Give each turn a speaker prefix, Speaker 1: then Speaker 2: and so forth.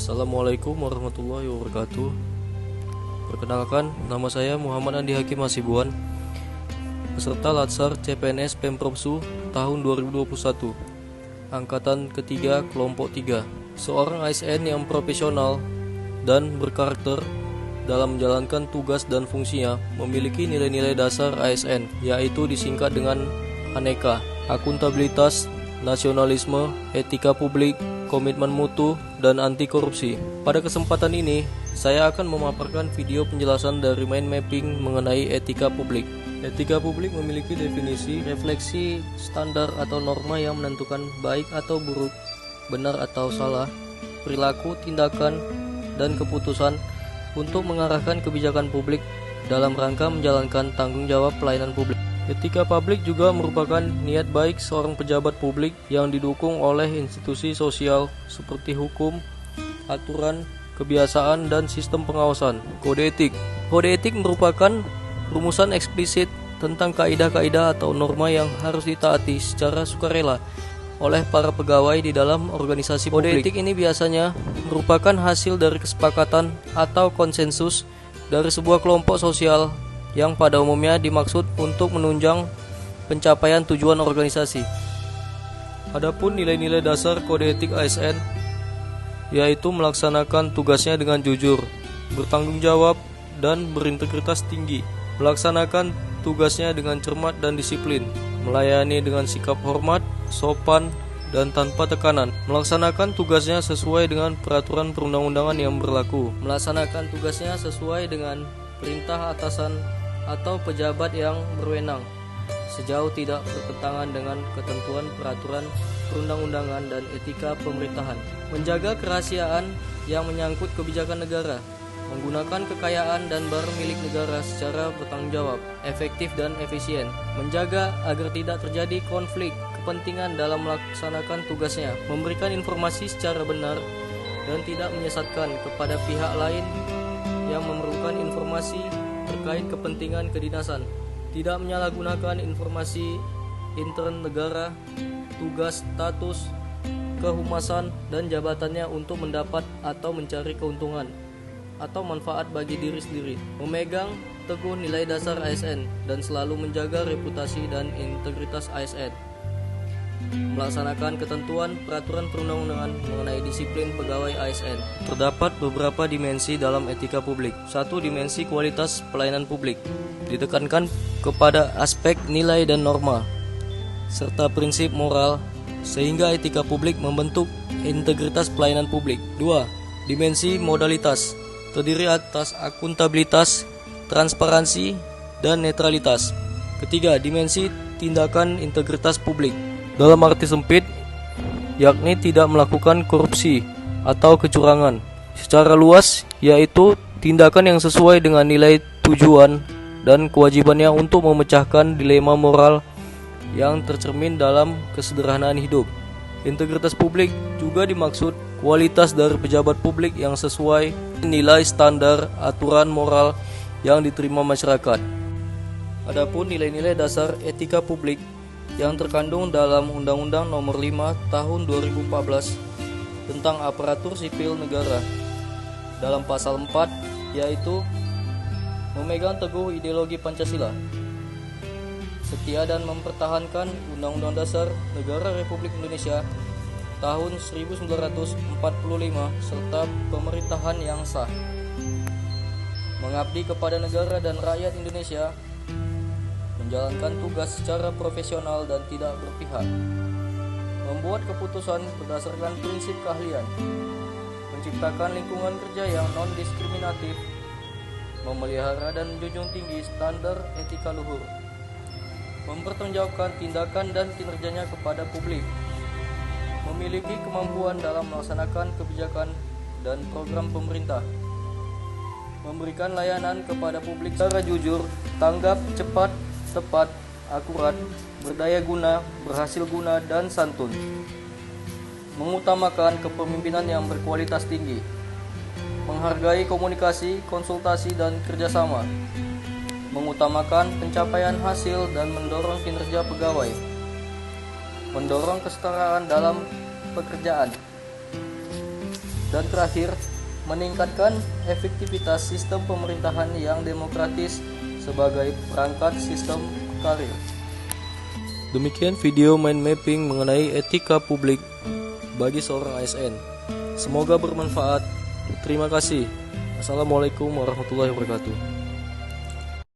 Speaker 1: Assalamualaikum warahmatullahi wabarakatuh. Perkenalkan, nama saya Muhammad Andi Hakim Hasibuan, peserta Latsar CPNS Pemprov tahun 2021, angkatan ketiga kelompok 3. Seorang ASN yang profesional dan berkarakter dalam menjalankan tugas dan fungsinya, memiliki nilai-nilai dasar ASN, yaitu disingkat dengan aneka, akuntabilitas, nasionalisme, etika publik, komitmen mutu, dan anti korupsi. Pada kesempatan ini, saya akan memaparkan video penjelasan dari mind mapping mengenai etika publik. Etika publik memiliki definisi, refleksi, standar atau norma yang menentukan baik atau buruk, benar atau salah, perilaku, tindakan, dan keputusan untuk mengarahkan kebijakan publik dalam rangka menjalankan tanggung jawab pelayanan publik. Etika publik juga merupakan niat baik seorang pejabat publik yang didukung oleh institusi sosial seperti hukum, aturan, kebiasaan, dan sistem pengawasan. Kode etik. Kode etik merupakan rumusan eksplisit tentang kaidah-kaidah atau norma yang harus ditaati secara sukarela oleh para pegawai di dalam organisasi publik. Kode etik ini biasanya merupakan hasil dari kesepakatan atau konsensus dari sebuah kelompok sosial yang pada umumnya dimaksud untuk menunjang pencapaian tujuan organisasi. Adapun nilai-nilai dasar kode etik ASN, yaitu melaksanakan tugasnya dengan jujur, bertanggung jawab, dan berintegritas tinggi, melaksanakan tugasnya dengan cermat dan disiplin, melayani dengan sikap hormat, sopan, dan tanpa tekanan, melaksanakan tugasnya sesuai dengan peraturan perundang-undangan yang berlaku, melaksanakan tugasnya sesuai dengan perintah atasan atau pejabat yang berwenang, sejauh tidak bertentangan dengan ketentuan peraturan perundang-undangan dan etika pemerintahan, menjaga kerahasiaan yang menyangkut kebijakan negara, menggunakan kekayaan dan barang milik negara secara bertanggung jawab, efektif dan efisien, menjaga agar tidak terjadi konflik kepentingan dalam melaksanakan tugasnya, memberikan informasi secara benar dan tidak menyesatkan kepada pihak lain yang memerlukan informasi terkait kepentingan kedinasan, tidak menyalahgunakan informasi intern negara, tugas, status, kehumasan, dan jabatannya untuk mendapat atau mencari keuntungan atau manfaat bagi diri sendiri, memegang teguh nilai dasar ASN dan selalu menjaga reputasi dan integritas ASN, melaksanakan ketentuan peraturan perundang-undangan mengenai disiplin pegawai ASN. Terdapat beberapa dimensi dalam etika publik. 1. Dimensi kualitas pelayanan publik, ditekankan kepada aspek nilai dan norma serta prinsip moral, sehingga etika publik membentuk integritas pelayanan publik. 2. Dimensi modalitas, terdiri atas akuntabilitas, transparansi, dan netralitas. 3. Dimensi tindakan integritas publik, dalam arti sempit, yakni tidak melakukan korupsi atau kecurangan. Secara luas, yaitu tindakan yang sesuai dengan nilai tujuan dan kewajibannya untuk memecahkan dilema moral yang tercermin dalam kesederhanaan hidup. Integritas publik juga dimaksud kualitas dari pejabat publik yang sesuai nilai standar aturan moral yang diterima masyarakat. Adapun nilai-nilai dasar etika publik yang terkandung dalam Undang-Undang Nomor 5 Tahun 2014 tentang Aparatur Sipil Negara dalam pasal 4, yaitu memegang teguh ideologi Pancasila, setia dan mempertahankan Undang-Undang Dasar Negara Republik Indonesia tahun 1945 serta pemerintahan yang sah, mengabdi kepada negara dan rakyat Indonesia, menjalankan tugas secara profesional dan tidak berpihak, membuat keputusan berdasarkan prinsip keahlian, menciptakan lingkungan kerja yang non-diskriminatif, memelihara dan menjunjung tinggi standar etika luhur, mempertanggungjawabkan tindakan dan kinerjanya kepada publik, memiliki kemampuan dalam melaksanakan kebijakan dan program pemerintah, memberikan layanan kepada publik secara jujur, tanggap, cepat, tepat, akurat, berdaya guna, berhasil guna, dan santun, mengutamakan kepemimpinan yang berkualitas tinggi, menghargai komunikasi, konsultasi, dan kerjasama, mengutamakan pencapaian hasil dan mendorong kinerja pegawai, mendorong kesetaraan dalam pekerjaan, Dan terakhir, meningkatkan efektivitas sistem pemerintahan yang demokratis sebagai perangkat sistem karir. Demikian video mind mapping mengenai etika publik bagi seorang ASN. Semoga bermanfaat. Terima kasih. Assalamualaikum warahmatullahi wabarakatuh.